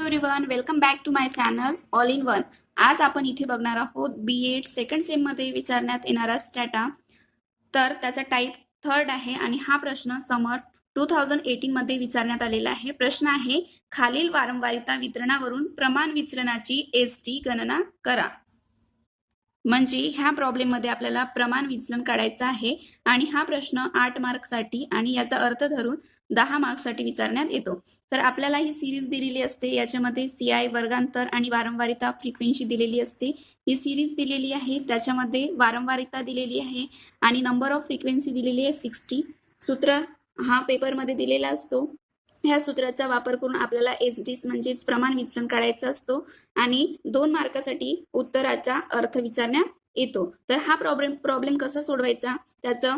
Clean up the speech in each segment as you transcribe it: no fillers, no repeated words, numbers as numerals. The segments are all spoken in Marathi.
Everyone, welcome back to my channel all in one. आज आपण इथे बघणार आहोत B.Ed सेकंड सेम मध्ये विचारण्यात येणारा स्टॅटा. तर त्याचा टाईप थर्ड आहे आणि हा प्रश्न समर 2018 मध्ये विचारण्यात आलेला आहे. प्रश्न आहे, खालील वारंवारिता वितरणावरून प्रमाण विचलनाची ST गणना करा. म्हणजे ह्या प्रॉब्लेम मध्ये आपल्याला प्रमाण विचलन काढायचं आहे आणि हा प्रश्न 8 मार्कसाठी आणि याचा अर्थ धरून 10 मार्कसाठी विचारण्यात येतो. तर आपल्याला ही सिरीज दिलेली असते, याच्यामध्ये CI वर्गांतर आणि वारंवारिता फ्रिक्वेन्सी दिलेली असते. ही सिरीज दिलेली आहे, त्याच्यामध्ये वारंवारिता दिलेली आहे आणि नंबर ऑफ फ्रिक्वेन्सी दिलेली आहे 60. सूत्र हा पेपरमध्ये दिलेला असतो. ह्या सूत्राचा वापर करून आपल्याला ST म्हणजेच प्रमाण विचलन काढायचा असतो आणि 2 मार्कासाठी उत्तराचा अर्थ विचारण्यात येतो. तर हा प्रॉब्लेम कसा सोडवायचा त्याचं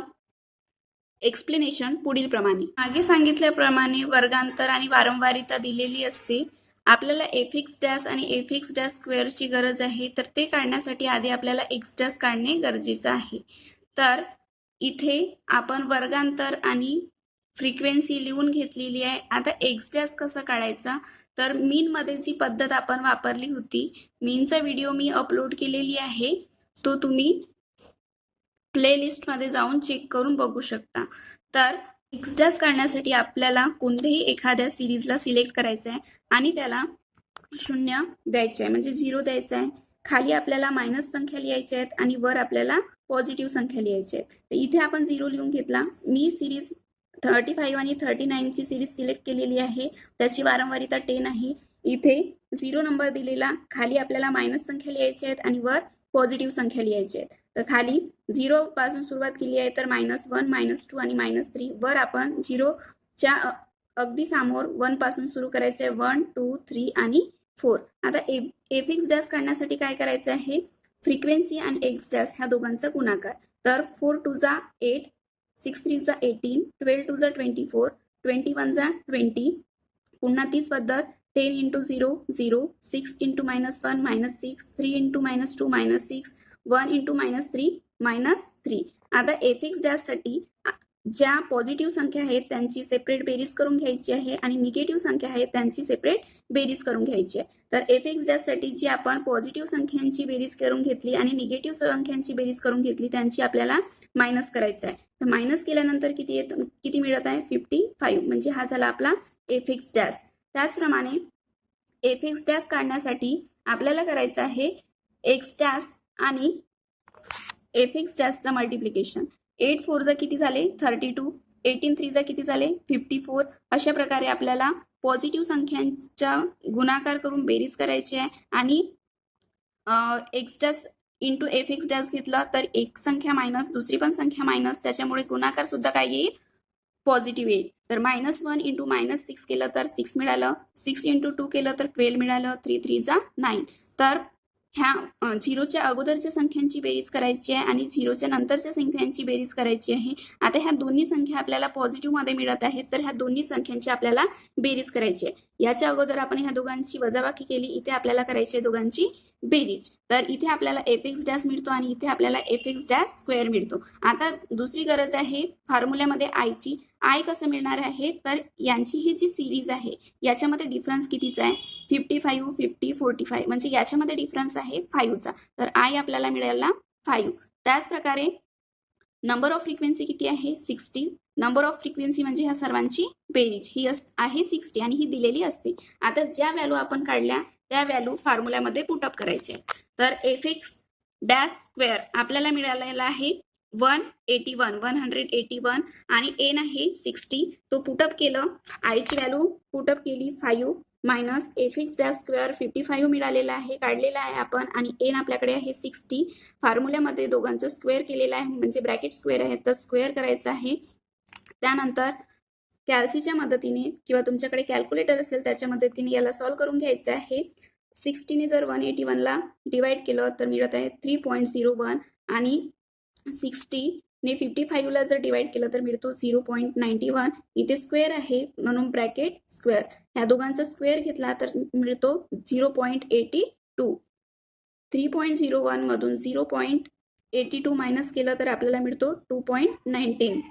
एक्सप्लेनेशन पुढील प्रमाणे. मागे सांगितल्याप्रमाणे वर्गांतर आणि वारंवारिता दिलेली असते. आपल्याला fx डॅश आणि fx डॅश स्क्वेअरची गरज आहे, तर ते काढण्यासाठी आधी आपल्याला x डॅश काढणे गरजेचं आहे. तर इथे आपण वर्गांतर आणि फ्रिक्वेन्सी लिहून घेतलेली आहे. आता x डॅश कसं काढायचा, तर मीन मध्ये जी पद्धत आपण वापरली होती, मीनचा व्हिडिओ मी अपलोड केलेली आहे, तो तुम्ही प्लेलिस्ट मध्ये जाऊन चेक करून बघू शकता. तर x डॅश काढण्यासाठी आपल्याला कोणत्याही एखाद्या सिरीजला सिलेक्ट करायचं आहे आणि त्याला 0 द्यायचे आहे, म्हणजे 0 द्यायचं आहे. खाली आपल्याला मायनस संख्या लिहायच्या आहेत आणि वर आपल्याला पॉझिटिव्ह संख्या लिहायच्या आहेत. तर इथे आपण 0 लिहून घेतला. मी सिरीज 35 आणि 39 ची सिरीज सिलेक्ट केलेली आहे, त्याची वारंवारिता 10 आहे. इथे 0 नंबर दिलेला, खाली आपल्याला मायनस संख्या लिहायच्या आहेत आणि वर पॉझिटिव्ह संख्या लिहायच्या आहेत. तर खाली 0 पासून सुरुवात केली आहे, तर -1, -2 आणि -3. वर आपण 0 च्या अगदी समोर 1 पासून सुरू करायचे आहे, 1, 2, 3 आणि 4. आता fx डॅश काढण्यासाठी काय करायचं आहे, फ्रिक्वेन्सी आणि x डॅश ह्या दोघांचा गुणाकार. तर 4 2 जा 8, 6 3 जा 18, 12 2 जा 24, 21 जा 20. पुन्हा तीच पद्धत, 10 × 0 0, 6 × -1 -6, 3 × -2 -6, 1 × -3 -3. आता fx डॅश साठी ज्या पॉझिटिव्ह संख्या आहेत त्यांची सेपरेट बेरीज करून घ्यायची आहे आणि निगेटिव्ह संख्या आहेत त्यांची सेपरेट बेरीज करून घ्यायची आहे. तर fx डॅश साठी जी आपण पॉझिटिव्ह संख्यांची बेरीज करून घेतली आणि निगेटिव्ह संख्यांची बेरीज करून घेतली, त्यांची आपल्याला मायनस करायचं आहे. तर मायनस केल्यानंतर किती मिळत आहे, 55. म्हणजे हा झाला आपला fx डॅश. त्याचप्रमाणे fx डॅश काढण्यासाठी आपल्याला करायचं आहे x डॅश आणि fx डॅशचा मल्टिप्लिकेशन. 8 4 जा किती झाले, 32, 18 3 जा किती झाले, 54. अशा प्रकारे आपल्याला पॉझिटिव्ह संख्यांचा गुणाकार करून बेरीज करायची आहे आणि x dash into fx dash घेतला तर एक संख्या मायनस, दुसरी पण संख्या मायनस, त्याच्यामुळे गुणाकार सुद्धा काय येईल, पॉझिटिव्ह येईल. तर -1 × -6 केलं तर 6 मिळालं, 6 × 2 केलं तर 12 मिळालं, 3 3 जा 9. तर ह्या 0च्या अगोदरच्या संख्यांची बेरीज करायची आहे आणि 0च्या नंतरच्या संख्यांची बेरीज करायची आहे. आता ह्या दोन्ही संख्या आपल्याला पॉझिटिव्ह मध्ये मिळत आहेत, तर ह्या दोन्ही संख्यांची आपल्याला बेरीज करायची आहे. याच्या अगोदर आपण ह्या दोघांची वजाबाकी केली, इथे आपल्याला करायची आहे दोघांची बेरीज. तर इथे आपल्याला fx डॅश मिळतो आणि इथे आपल्याला fx डॅश स्क्वेअर मिळतो. आता दुसरी गरज आहे फॉर्म्युल्यामध्ये i ची. i कसं मिळणार आहे, तर यांची ही जी सिरीज आहे याच्यामध्ये डिफरन्स कितीचा आहे, 55 50 45, म्हणजे याच्यामध्ये डिफरन्स आहे 5 चा. तर i आपल्याला मिळाला 5. त्याच प्रकारे नंबर ऑफ फ्रिक्वेन्सी किती आहे, 60. नंबर ऑफ फ्रिक्वेन्सी म्हणजे ह्या सर्वांची बेरीज ही आहे 60 आणि ही दिलेली असते. आता ज्या व्हॅल्यू आपण काढल्या त्या व्हॅल्यू फॉर्म्युल्यामध्ये पुटअप करायचे. तर fx डॅश स्क्वेअर आपल्याला मिळालेला आहे 181 आणि n आहे 60. तो पुटअप केलं, i ची व्हॅल्यू पुटअप केली 5 मायनस fx डॅश स्क्वेअर 55 मिळालेला आहे, काढलेला आहे आपण, आणि n आपल्याकडे आहे 60. फॉर्म्युल्यामध्ये दोघांचं स्क्वेअर केलेलं आहे, म्हणजे ब्रॅकेट स्क्वेअर आहे, तर स्क्वेअर करायचं आहे. त्यानंतर कॅल्सीच्या मदतीने किंवा तुमच्याकडे कॅल्क्युलेटर असेल त्याच्या मदतीने याला सॉल्व्ह करून घ्यायचं आहे. 60 ने जर 181 ला डिवाइड केलं तर मिळत आहे 3.01 आणि 60 ने 55 ला जर डिवाइड केलं तर मिळतो 0.91. इथे स्क्वेअर आहे म्हणून ब्रॅकेट स्क्वेअर. ह्या दोघांचा स्क्वेअर घेतला तर मिळतो 0.82. 3.01 मधून 0.82 मायनस केलं तर आपल्याला मिळतो 2.19.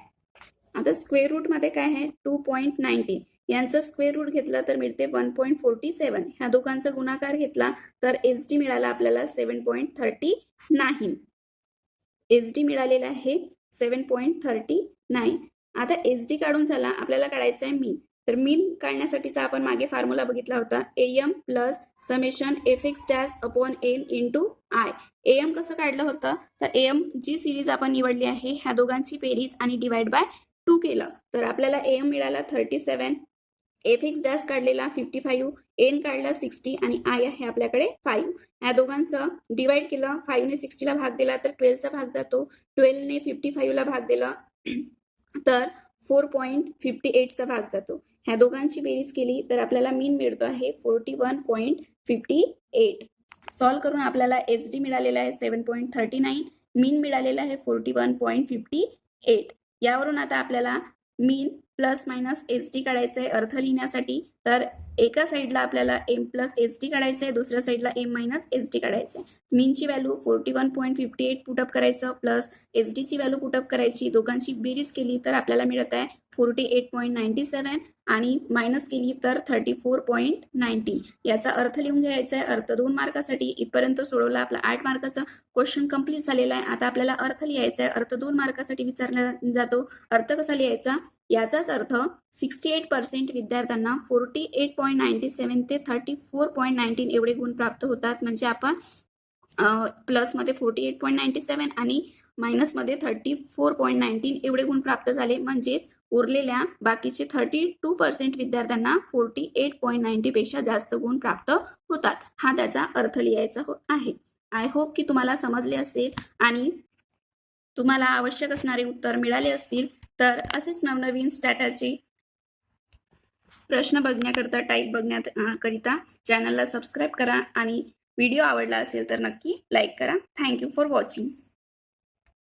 आता स्क्वेअर रूट मध्ये काय आहे, 2.19. यांचं स्क्वेअर रूट घेतलं तर मिळते 1.47. ह्या दोघांचा गुणाकार घेतला तर एस डी मिळाला आपल्याला 7.39. एस डी मिळालेला आहे 7.39. आता एस डी काढून झाला, आपल्याला काढायचं आहे मीन. तर मीन काढण्यासाठीचा आपण मागे फॉर्म्युला बघितला होता, M plus summation F X dash upon N into I. M कसं काढलं होतं, तर एम जी सिरीज आपण निवडली आहे ह्या दोघांची बेरीज आणि डिवाइड बाय 2 केलं तर आपल्याला एम मिळाला 37, एफ एक्स डॅश काढलेला 55, एन काढला 60 आणि आय आहे आपल्याकडे 5. ह्या दोघांचं डिवाइड केलं, 5 ने 60 ला भाग दिला तर 12 चा भाग जातो, 12 ने 55 ला भाग दिला तर 4.58 चा भाग जातो. ह्या दोघांची बेरीज केली तर आपल्याला मीन मिळतो आहे 41.58. सॉल्व्ह करून आपल्याला एस डी मिळालेला आहे 7.39, मीन मिळालेला आहे 41.58. यावरून आता आपल्याला मीन प्लस मायनस एस डी काढायचं आहे अर्थ लिहिण्यासाठी. तर एका साईडला आपल्याला एम प्लस एस डी काढायचं आहे, दुसऱ्या साईडला एम मायनस एस डी काढायचं आहे. मीनची व्हॅल्यू 41.58 पुटअप करायचं प्लस एस डीची व्हॅल्यू पुटअप करायची, दोघांची बेरीज केली तर आपल्याला मिळत आहे 48.97 आणि मायनस केली तर 34.19. याचा अर्थ लिहून घ्यायचा आहे. अर्थ 2 मार्कासाठी. इथपर्यंत सोडवला आपला 8 मार्काचा क्वेश्चन कंप्लीट झालेला आहे. आता आपल्याला अर्थ लिहायचा आहे. अर्थ 2 मार्कासाठी विचारला जातो. अर्थ कसा लिहायचा, याचाच अर्थ 68% विद्यार्थ्यांना 48.97 ते 34.19 एवढे गुण प्राप्त होतात. म्हणजे आपण प्लसमध्ये 48.97 आणि मायनसमध्ये 34.19 एवढे गुण प्राप्त झाले. म्हणजेच उरलेल्या बाकीचे 32% विद्यार्थ्यांना 48.90 पेक्षा जास्त गुण प्राप्त होतात. हा त्याचा अर्थ लिहायचा आहे. आय होप की तुम्हाला समजले असेल आणि तुम्हाला आवश्यक असणारे उत्तर मिळाले असतील. तर असेच नवनवीन स्टॅटाचे प्रश्न बघण्याकरता, टाईप बघण्याकरिता चॅनलला सबस्क्राईब करा आणि व्हिडिओ आवडला असेल तर नक्की लाईक करा. Thank you for watching.